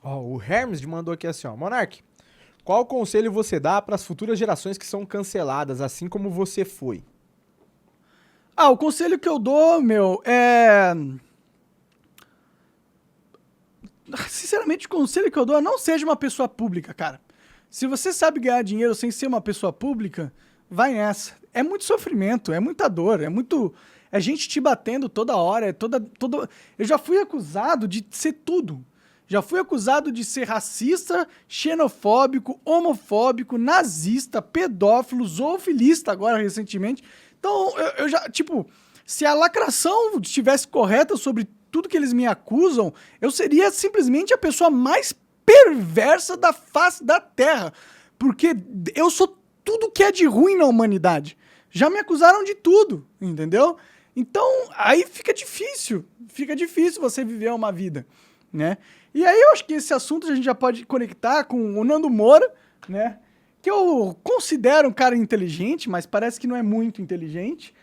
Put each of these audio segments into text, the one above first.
Ó, o Hermes mandou aqui assim, ó. Monark, qual conselho você dá para as futuras gerações que são canceladas, assim como você foi? O conselho que eu dou, meu, é... Sinceramente, o conselho que eu dou é não seja uma pessoa pública, cara. Se você sabe ganhar dinheiro sem ser uma pessoa pública, vai nessa. É muito sofrimento, é muita dor, é muito... É gente te batendo toda hora, é toda... Eu já fui acusado de ser tudo. Já fui acusado de ser racista, xenofóbico, homofóbico, nazista, pedófilo, zoofilista agora recentemente. Então, eu já, tipo, se a lacração estivesse correta sobre tudo que eles me acusam, eu seria simplesmente a pessoa mais perversa da face da Terra. Porque eu sou tudo que é de ruim na humanidade. Já me acusaram de tudo, entendeu? Então, aí fica difícil você viver uma vida, né? E aí eu acho que esse assunto a gente já pode conectar com o Nando Moura, né? Que eu considero um cara inteligente, mas parece que não é muito inteligente.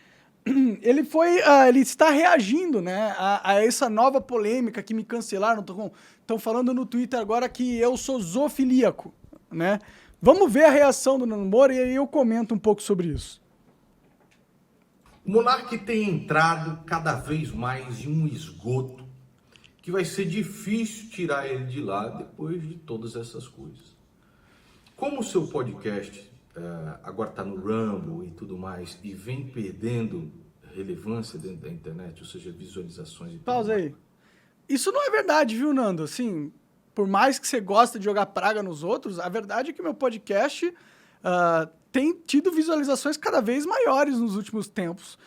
Ele está reagindo, né, a essa nova polêmica que me cancelaram. Estão falando no Twitter agora que eu sou zoofilíaco, né? Vamos ver a reação do Nando Moura e aí eu comento um pouco sobre isso. O Monark tem entrado cada vez mais em um esgoto que vai ser difícil tirar ele de lá depois de todas essas coisas. Como o seu podcast agora está no Rumble e tudo mais e vem perdendo relevância dentro da internet, ou seja, visualizações e tudo Pausa mais. aí. Isso não é verdade, viu, Nando? Assim, por mais que você goste de jogar praga nos outros, a verdade é que meu podcast tem tido visualizações cada vez maiores nos últimos tempos.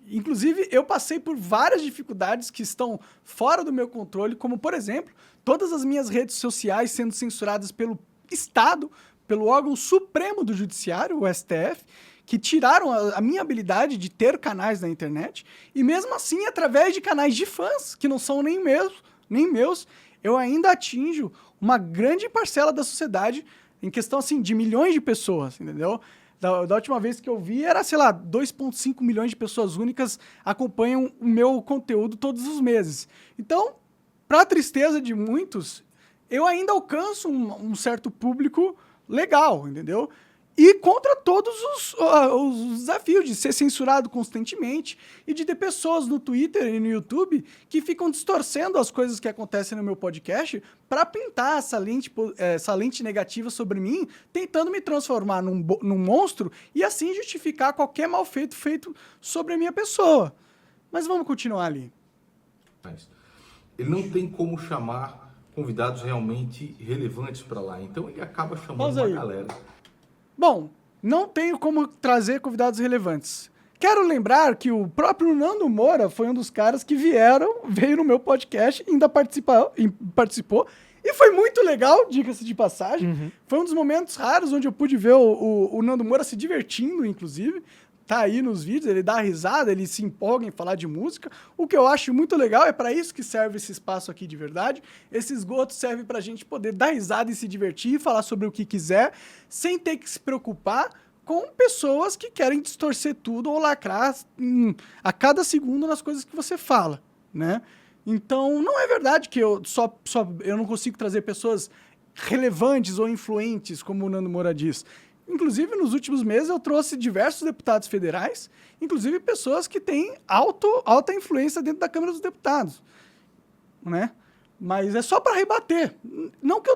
Inclusive, eu passei por várias dificuldades que estão fora do meu controle, como, por exemplo, todas as minhas redes sociais sendo censuradas pelo Estado, pelo órgão supremo do Judiciário, o STF, que tiraram a minha habilidade de ter canais na internet, e mesmo assim, através de canais de fãs, que não são nem meus, eu ainda atinjo uma grande parcela da sociedade em questão, assim, de milhões de pessoas, entendeu? Da última vez que eu vi, era, sei lá, 2,5 milhões de pessoas únicas acompanham o meu conteúdo todos os meses. Então, para tristeza de muitos, eu ainda alcanço um certo público legal, entendeu? E contra todos os desafios de ser censurado constantemente e de ter pessoas no Twitter e no YouTube que ficam distorcendo as coisas que acontecem no meu podcast para pintar essa lente negativa sobre mim, tentando me transformar num monstro e assim justificar qualquer mal feito sobre a minha pessoa. Mas vamos continuar ali. Ele não tem como chamar convidados realmente relevantes para lá, então ele acaba chamando uma galera. Bom, não tenho como trazer convidados relevantes. Quero lembrar que o próprio Nando Moura foi um dos caras que veio no meu podcast e ainda participou. E foi muito legal, diga-se de passagem. Uhum. Foi um dos momentos raros onde eu pude ver o Nando Moura se divertindo, inclusive. Tá aí nos vídeos, ele dá risada, ele se empolga em falar de música. O que eu acho muito legal, é para isso que serve esse espaço aqui de verdade. Esse esgoto serve pra gente poder dar risada e se divertir, falar sobre o que quiser, sem ter que se preocupar com pessoas que querem distorcer tudo ou lacrar a cada segundo nas coisas que você fala, né? Então, não é verdade que eu eu não consigo trazer pessoas relevantes ou influentes, como o Nando Moura diz. Inclusive, nos últimos meses, eu trouxe diversos deputados federais, inclusive pessoas que têm alta influência dentro da Câmara dos Deputados, né? Mas é só para rebater. Não que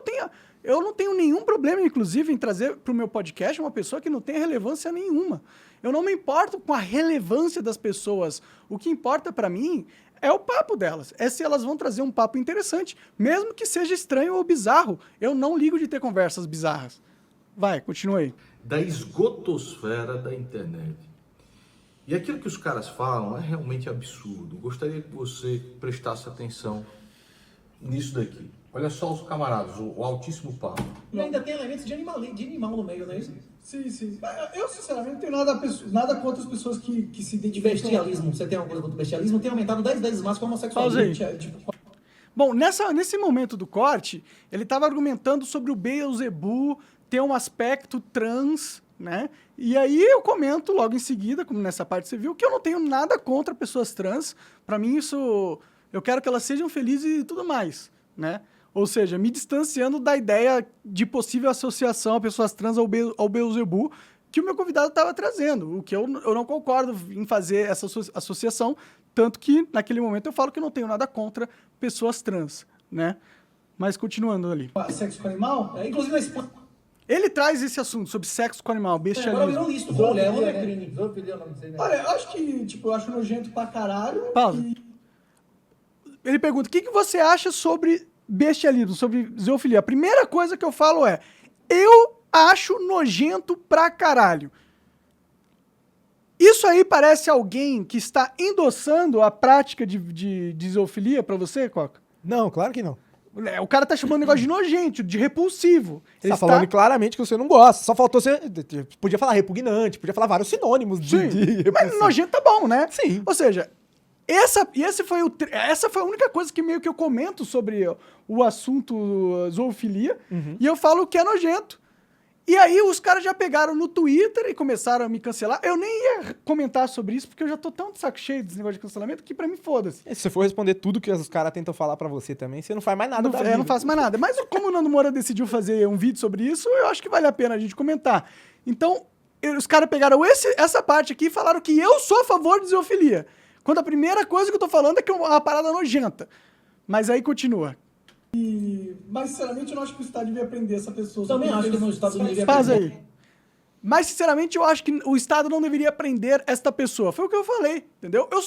eu não tenho nenhum problema, inclusive, em trazer para o meu podcast uma pessoa que não tem relevância nenhuma. Eu não me importo com a relevância das pessoas. O que importa para mim é o papo delas. É se elas vão trazer um papo interessante, mesmo que seja estranho ou bizarro. Eu não ligo de ter conversas bizarras. Vai, continua aí. Da esgotosfera da internet. E aquilo que os caras falam é realmente absurdo. Gostaria que você prestasse atenção nisso daqui. Olha só os camaradas, o altíssimo papo. E ainda tem elementos de animal no meio, não é isso? Sim. Eu, sinceramente, não tenho nada contra as pessoas que se De identificam. bestialismo, você tem alguma coisa contra o bestialismo? Tem aumentado 10 vezes mais com a homossexualidade. Bom, nesse momento do corte, ele estava argumentando sobre o Beelzebub ter um aspecto trans, né? E aí eu comento logo em seguida, como nessa parte você viu, que eu não tenho nada contra pessoas trans. Para mim isso, eu quero que elas sejam felizes e tudo mais, né? Ou seja, me distanciando da ideia de possível associação a pessoas trans ao Beelzebub que o meu convidado estava trazendo. O que eu não concordo em fazer essa associação, tanto que naquele momento eu falo que não tenho nada contra pessoas trans, né? Mas continuando ali. Sexo com animal? Inclusive na Espanha. Ele traz esse assunto sobre sexo com animal, Agora bestialismo. virou isso, com mulher, não é crime. Zoofilia é o nome disso aí, né? Olha, eu acho que, eu acho nojento pra caralho. Pausa. Ele pergunta, o que você acha sobre bestialismo, sobre zoofilia? A primeira coisa que eu falo é, eu acho nojento pra caralho. Isso aí parece alguém que está endossando a prática de zoofilia pra você, Coca? Não, claro que não. O cara tá chamando o negócio de nojento, de repulsivo. Você tá falando claramente que você não gosta. Só faltou você... Podia falar repugnante, podia falar vários sinônimos de repulsivo. Mas nojento tá bom, né? Sim. Ou seja, essa foi a única coisa que meio que eu comento sobre o assunto zoofilia. E eu falo que é nojento. E aí os caras já pegaram no Twitter e começaram a me cancelar. Eu nem ia comentar sobre isso, porque eu já tô tão de saco cheio desse negócio de cancelamento que pra mim foda-se. Se você for responder tudo que os caras tentam falar pra você também, você não faz mais nada da vida. Eu não faço mais nada. Mas como o Nando Moura decidiu fazer um vídeo sobre isso, eu acho que vale a pena a gente comentar. Então, os caras pegaram essa parte aqui e falaram que eu sou a favor de zoofilia. Quando a primeira coisa que eu tô falando é que é uma parada nojenta. Mas aí continua. Mas, sinceramente, eu não acho que o Estado devia prender essa pessoa. Também acho que no Estado não devia Paz prender. aí. Mas, sinceramente, eu acho que o Estado não deveria prender esta pessoa. Foi o que eu falei, entendeu? Eu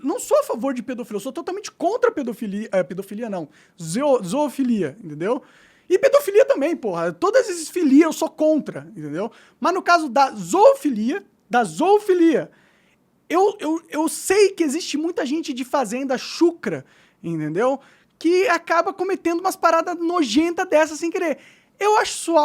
não sou a favor de pedofilia, eu sou totalmente contra pedofilia. Pedofilia não. Zoofilia, entendeu? E pedofilia também, porra. Todas essas filias eu sou contra, entendeu? Mas no caso da zoofilia, eu sei que existe muita gente de fazenda chucra, entendeu? Que acaba cometendo umas paradas nojentas dessas sem querer. Eu acho isso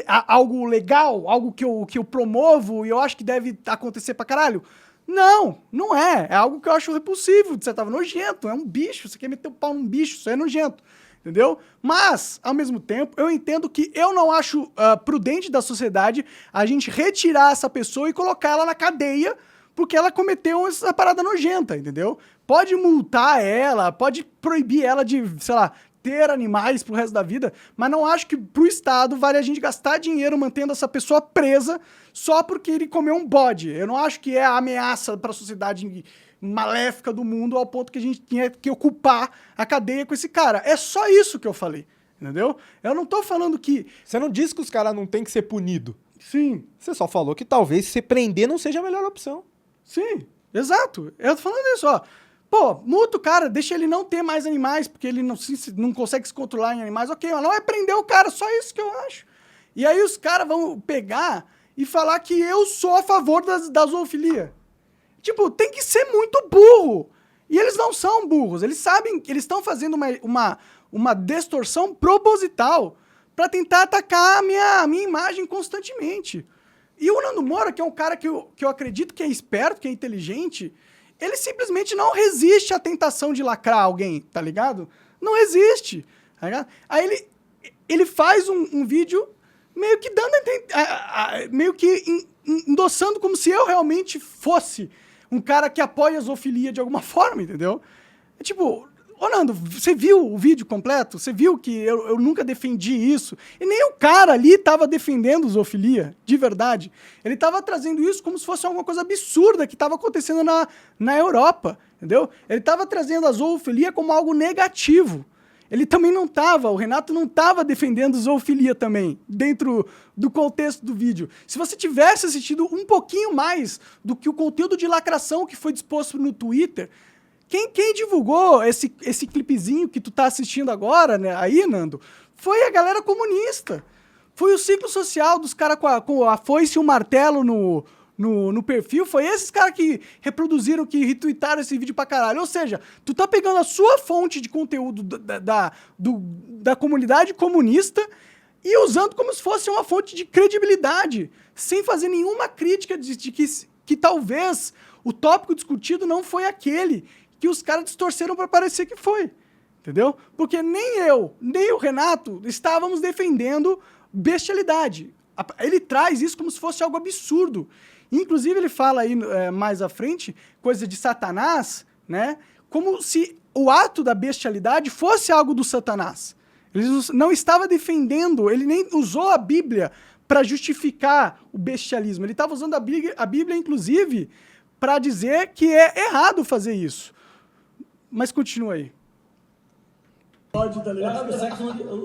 algo legal, algo que eu promovo e eu acho que deve acontecer pra caralho. Não, não é. É algo que eu acho repulsivo, de certa forma, nojento. É um bicho, você quer meter o pau num bicho, isso é nojento. Entendeu? Mas, ao mesmo tempo, eu entendo que eu não acho prudente da sociedade a gente retirar essa pessoa e colocar ela na cadeia porque ela cometeu essa parada nojenta, entendeu? Pode multar ela, pode proibir ela de, sei lá, ter animais pro resto da vida, mas não acho que pro Estado vale a gente gastar dinheiro mantendo essa pessoa presa só porque ele comeu um bode. Eu não acho que é a ameaça para a sociedade maléfica do mundo ao ponto que a gente tinha que ocupar a cadeia com esse cara. É só isso que eu falei, entendeu? Eu não tô falando que... Você não disse que os caras não tem que ser punido. Sim. Você só falou que talvez se prender não seja a melhor opção. Sim, exato. Eu tô falando isso, ó. Pô, multa o cara, deixa ele não ter mais animais, porque ele não consegue se controlar em animais. Ok, mas não é prender o cara, só isso que eu acho. E aí os caras vão pegar e falar que eu sou a favor da zoofilia. Tipo, tem que ser muito burro. E eles não são burros. Eles sabem que eles estão fazendo uma distorção proposital para tentar atacar a minha imagem constantemente. E o Nando Moura, que é um cara que eu acredito que é esperto, que é inteligente, ele simplesmente não resiste à tentação de lacrar alguém, tá ligado? Não resiste. Tá ligado? Aí ele faz um vídeo meio que dando meio que endossando como se eu realmente fosse um cara que apoia a zoofilia de alguma forma, entendeu? É tipo, ô Nando, você viu o vídeo completo? Você viu que eu nunca defendi isso? E nem o cara ali tava defendendo zoofilia, de verdade. Ele tava trazendo isso como se fosse alguma coisa absurda que tava acontecendo na Europa, entendeu? Ele tava trazendo a zoofilia como algo negativo. Ele também não tava, o Renato não tava defendendo zoofilia também, dentro do contexto do vídeo. Se você tivesse assistido um pouquinho mais do que o conteúdo de lacração que foi disposto no Twitter, quem divulgou esse clipezinho que tu tá assistindo agora, né, aí, Nando, foi a galera comunista. Foi o ciclo social dos caras com a foice e o martelo no perfil, foi esses caras que reproduziram, que retweetaram esse vídeo pra caralho. Ou seja, tu tá pegando a sua fonte de conteúdo da comunidade comunista e usando como se fosse uma fonte de credibilidade, sem fazer nenhuma crítica de que talvez o tópico discutido não foi aquele que os caras distorceram para parecer que foi, entendeu? Porque nem eu, nem o Renato estávamos defendendo bestialidade. Ele traz isso como se fosse algo absurdo. Inclusive, ele fala aí mais à frente, coisa de Satanás, né? Como se o ato da bestialidade fosse algo do Satanás. Ele não estava defendendo, ele nem usou a Bíblia para justificar o bestialismo. Ele estava usando a Bíblia, inclusive, para dizer que é errado fazer isso. Mas continua aí. Pode, tá ligado?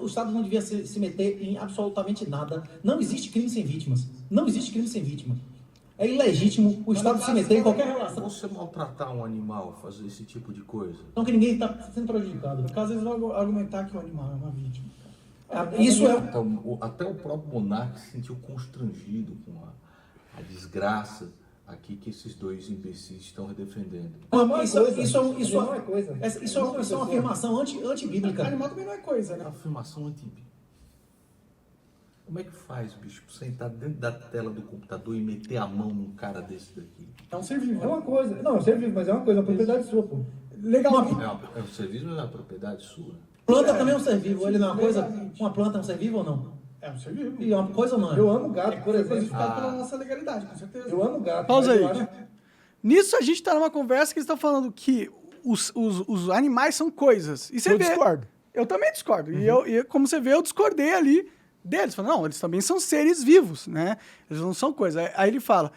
O Estado não devia se meter em absolutamente nada. Não existe crime sem vítimas. Não existe crime sem vítima. É ilegítimo o Estado se meter em qualquer relação. Você maltratar um animal, fazer esse tipo de coisa. Não que ninguém está sendo prejudicado. No caso, eles vão argumentar que o animal é uma vítima. Isso é... Até o próprio monarca se sentiu constrangido com a desgraça aqui que esses dois imbecis estão defendendo. Isso é uma afirmação antibíblica. Animal também não é coisa, né? Afirmação antibíblica. Como é que faz, bicho, sentar dentro da tela do computador e meter a mão num cara desse daqui? É um ser vivo. É uma coisa. Não, é um ser vivo, mas é uma coisa, é uma propriedade sua, pô. Legalmente. É um serviço ou é uma propriedade sua? Planta também é um ser vivo. Ele não é uma coisa? Uma planta é um ser vivo ou não? É um ser vivo. E é uma coisa ou não é? Eu amo gato, por Foi exemplo. codificado pela nossa legalidade, com certeza. Eu amo gato. Pausa mas aí. eu acho- Nisso a gente tá numa conversa que eles estão falando que os animais são coisas. E você Eu vê... discordo. Eu também discordo. E como você vê, eu discordei ali deles. Falei, não, eles também são seres vivos, né? Eles não são coisas. Aí ele fala,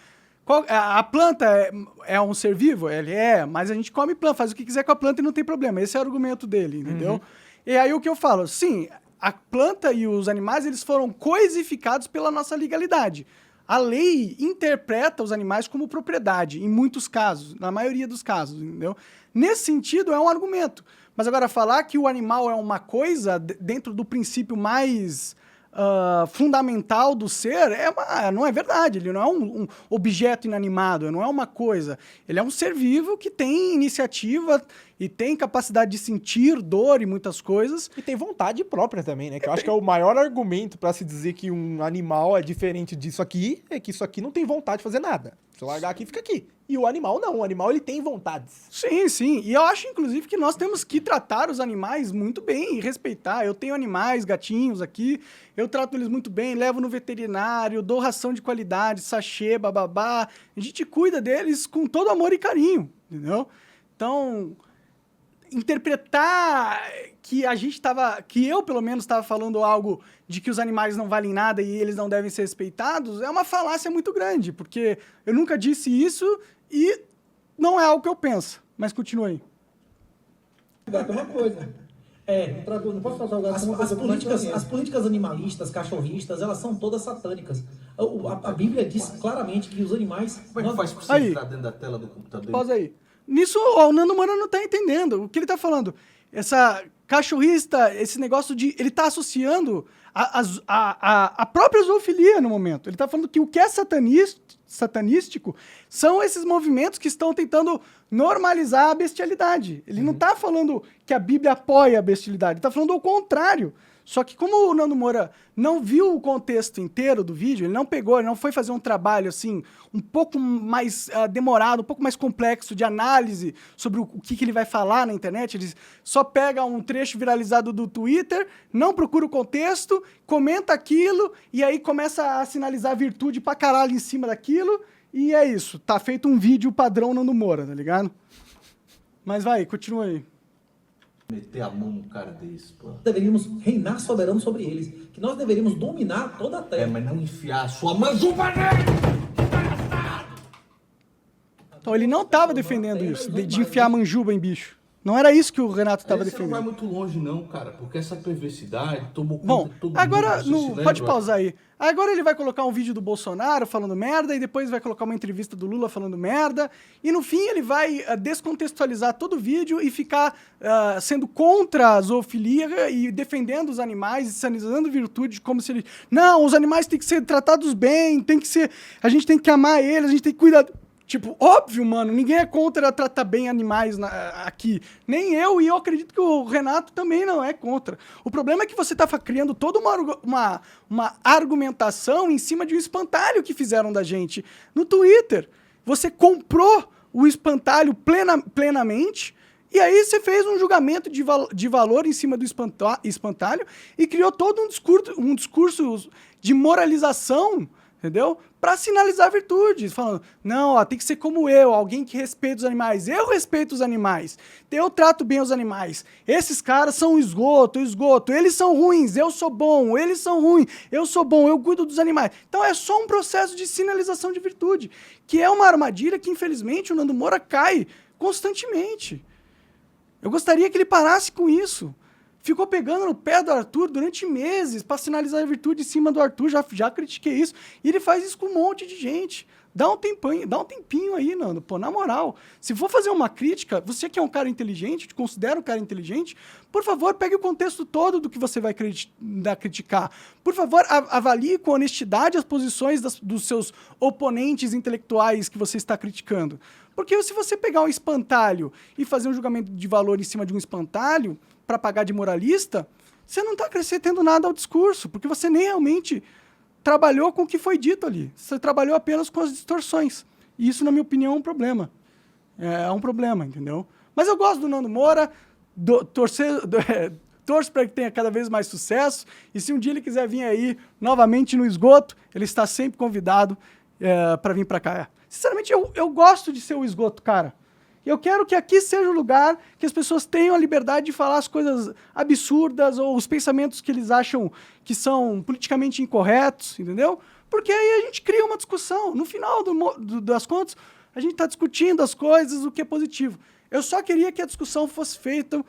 a planta é um ser vivo? Ele é, mas a gente come planta, faz o que quiser com a planta e não tem problema. Esse é o argumento dele, entendeu? E aí o que eu falo, sim, a planta e os animais, eles foram coisificados pela nossa legalidade. A lei interpreta os animais como propriedade, em muitos casos, na maioria dos casos, entendeu? Nesse sentido, é um argumento. Mas agora, falar que o animal é uma coisa, dentro do princípio mais fundamental do ser, não é verdade. Ele não é um objeto inanimado, não é uma coisa. Ele é um ser vivo que tem iniciativa e tem capacidade de sentir dor e muitas coisas. E tem vontade própria também, né? Que eu acho que é o maior argumento pra se dizer que um animal é diferente disso aqui, é que isso aqui não tem vontade de fazer nada. Se eu largar aqui, fica aqui. E o animal não, o animal ele tem vontades. Sim, sim. E eu acho, inclusive, que nós temos que tratar os animais muito bem e respeitar. Eu tenho animais, gatinhos aqui, eu trato eles muito bem, levo no veterinário, dou ração de qualidade, sachê, bababá. A gente cuida deles com todo amor e carinho, entendeu? Então, interpretar que que eu, pelo menos, estava falando algo de que os animais não valem nada e eles não devem ser respeitados, é uma falácia muito grande, porque eu nunca disse isso e não é algo que eu penso. Mas continua aí. Gato é uma coisa. Não posso tratar o gato como uma coisa. As políticas animalistas, cachorristas, elas são todas satânicas. A Bíblia diz claramente que os animais... Como é que faz pra você Aí. entrar dentro da tela do computador? Pausa aí. Nisso, o Nando Moura não tá entendendo. O que ele tá falando? Essa cachorrista, esse negócio de... Ele tá associando a própria zoofilia no momento. Ele tá falando que o que é satanístico são esses movimentos que estão tentando normalizar a bestialidade. Ele não tá falando que a Bíblia apoia a bestialidade. Ele tá falando o contrário. Só que como o Nando Moura não viu o contexto inteiro do vídeo, ele não pegou, ele não foi fazer um trabalho assim, um pouco mais demorado, um pouco mais complexo de análise sobre o que ele vai falar na internet, ele só pega um trecho viralizado do Twitter, não procura o contexto, comenta aquilo e aí começa a sinalizar virtude pra caralho em cima daquilo e é isso. Tá feito um vídeo padrão Nando Moura, tá ligado? Mas vai, continua aí. Meter a mão num cara desse, pô. Deveríamos reinar soberano sobre eles. Que nós deveríamos dominar toda a terra. Mas não enfiar a sua manjuba nele! Então ele não estava defendendo isso, de enfiar a manjuba em bicho. Não era isso que o Renato estava Aí você não vai defendendo. muito longe não, cara, porque essa perversidade tomou conta Bom, de todo agora, mundo. Você se pode lembra? pausar aí. Agora ele vai colocar um vídeo do Bolsonaro falando merda, e depois vai colocar uma entrevista do Lula falando merda, e no fim ele vai descontextualizar todo o vídeo e ficar sendo contra a zoofilia e defendendo os animais, e sanizando virtude, como se ele... Não, os animais têm que ser tratados bem, a gente tem que amar eles, a gente tem que cuidar... Tipo, óbvio, mano, ninguém é contra tratar bem animais aqui. Nem eu, e eu acredito que o Renato também não é contra. O problema é que você tá criando toda uma argumentação em cima de um espantalho que fizeram da gente no Twitter. Você comprou o espantalho plenamente, e aí você fez um julgamento de valor em cima do espantalho e criou todo um discurso de moralização entendeu? Para sinalizar virtudes, falando, não, ó, tem que ser como eu, alguém que respeita os animais. Eu respeito os animais, eu trato bem os animais. Esses caras são esgoto, eles são ruins, eu sou bom, eles são ruins, eu sou bom, eu cuido dos animais. Então é só um processo de sinalização de virtude, que é uma armadilha que, infelizmente, o Nando Moura cai constantemente. Eu gostaria que ele parasse com isso. Ficou pegando no pé do Arthur durante meses para sinalizar a virtude em cima do Arthur, já critiquei isso, e ele faz isso com um monte de gente. Dá um tempinho aí, Nando, pô, na moral. Se for fazer uma crítica, você que é um cara inteligente, te considera um cara inteligente, por favor, pegue o contexto todo do que você vai criticar. Por favor, avalie com honestidade as posições dos seus oponentes intelectuais que você está criticando. Porque se você pegar um espantalho e fazer um julgamento de valor em cima de um espantalho, para pagar de moralista, você não está acrescentando nada ao discurso, porque você nem realmente trabalhou com o que foi dito ali. Você trabalhou apenas com as distorções. E isso, na minha opinião, é um problema. É um problema, entendeu? Mas eu gosto do Nando Moura, torço para que tenha cada vez mais sucesso, e se um dia ele quiser vir aí novamente no esgoto, ele está sempre convidado para vir para cá. Sinceramente, eu gosto de ser o esgoto, cara. Eu quero que aqui seja o lugar que as pessoas tenham a liberdade de falar as coisas absurdas ou os pensamentos que eles acham que são politicamente incorretos, entendeu? Porque aí a gente cria uma discussão. No final das contas, a gente está discutindo as coisas, o que é positivo. Eu só queria que a discussão fosse feita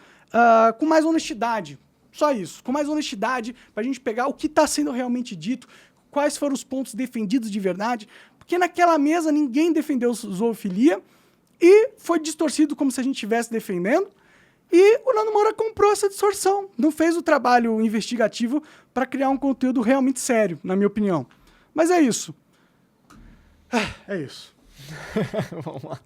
com mais honestidade. Só isso. Com mais honestidade, para a gente pegar o que está sendo realmente dito, quais foram os pontos defendidos de verdade. Porque naquela mesa ninguém defendeu zoofilia, e foi distorcido como se a gente estivesse defendendo. E o Nando Moura comprou essa distorção. Não fez o trabalho investigativo para criar um conteúdo realmente sério, na minha opinião. Mas é isso. É isso. Vamos lá.